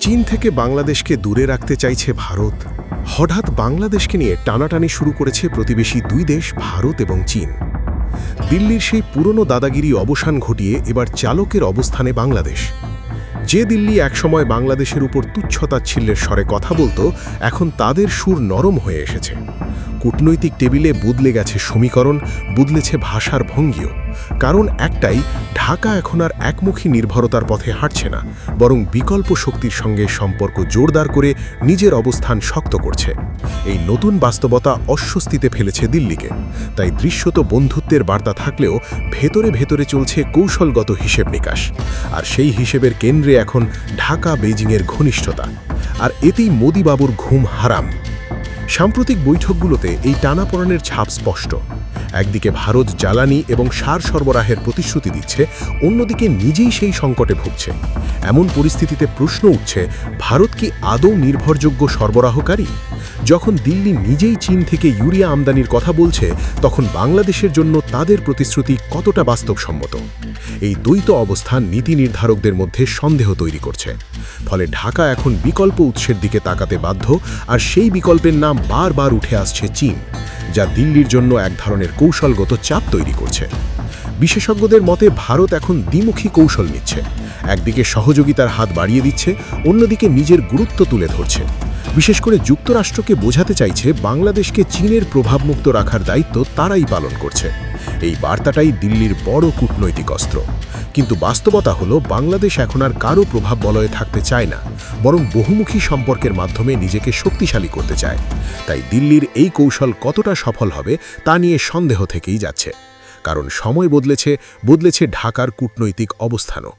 চীন থেকে বাংলাদেশকে দূরে রাখতে চাইছে ভারত। হঠাৎ বাংলাদেশকে নিয়ে টানাটানি শুরু করেছে প্রতিবেশী দুই দেশ ভারত এবং চীন। দিল্লির সেই পুরনো দাদাগিরি অবসান ঘটিয়ে এবার চালকের অবস্থানে বাংলাদেশ। যে দিল্লি একসময় বাংলাদেশের উপর তুচ্ছতাচ্ছিল্যের স্বরে কথা বলতো, এখন তাদের সুর নরম হয়ে এসেছে। কূটনৈতিক টেবিলে বদলে গেছে সমীকরণ, বদলেছে ভাষার ভঙ্গিও। কারণ একটাই, ঢাকা এখন আর একমুখী নির্ভরতার পথে হাঁটছে না, বরং বিকল্প শক্তির সঙ্গে সম্পর্ক জোরদার করে নিজের অবস্থান শক্ত করছে। এই নতুন বাস্তবতা অস্বস্তিতে ফেলেছে দিল্লিকে। তাই দৃশ্যত বন্ধুত্বের বার্তা থাকলেও ভেতরে ভেতরে চলছে কৌশলগত হিসেব নিকাশ। আর সেই হিসেবের কেন্দ্রে এখন ঢাকা বেইজিংয়ের ঘনিষ্ঠতা। আর এতেই মোদিবাবুর ঘুম হারাম। সাম্প্রতিক বৈঠকগুলোতে এই টানাপোড়েনের ছাপ স্পষ্ট। একদিকে ভারত জ্বালানি এবং সার সরবরাহের প্রতিশ্রুতি দিচ্ছে, অন্যদিকে নিজেই সেই সংকটে ভুগছে। এমন পরিস্থিতিতে প্রশ্ন উঠছে, ভারত কি আদৌ নির্ভরযোগ্য সরবরাহকারী? যখন দিল্লি নিজেই চীন থেকে ইউরিয়া আমদানির কথা বলছে, তখন বাংলাদেশের জন্য তাদের প্রতিশ্রুতি কতটা বাস্তবসম্মত? এই দ্বৈত অবস্থান নীতি নির্ধারকদের মধ্যে সন্দেহ তৈরি করছে। ফলে ঢাকা এখন বিকল্প উৎসের দিকে তাকাতে বাধ্য, আর সেই বিকল্পের নাম বারবার উঠে আসছে চীন, যা দিল্লির জন্য এক ধরনের কৌশলগত চাপ তৈরি করছে। বিশেষজ্ঞদের মতে ভারত এখন দ্বিমুখী কৌশল নিচ্ছে। একদিকে সহযোগিতার হাত বাড়িয়ে দিচ্ছে, অন্যদিকে নিজের গুরুত্ব তুলে ধরছে। বিশেষ করে যুক্তরাষ্ট্রকে বোঝাতে চাইছে বাংলাদেশকে চীনের প্রভাবমুক্ত রাখার দায়িত্ব তারাই পালন করছে। এই বার্তাটাই দিল্লির বড় কূটনৈতিক অস্ত্র। কিন্তু বাস্তবতা হলো, বাংলাদেশ এখন আর কারও প্রভাব বলয়ে থাকতে চায় না, বরং বহুমুখী সম্পর্কের মাধ্যমে নিজেকে শক্তিশালী করতে চায়। তাই দিল্লির এই কৌশল কতটা সফল হবে তা নিয়ে সন্দেহ থেকেই যাচ্ছে। কারণ সময় বদলেছে ঢাকার কূটনৈতিক অবস্থানও।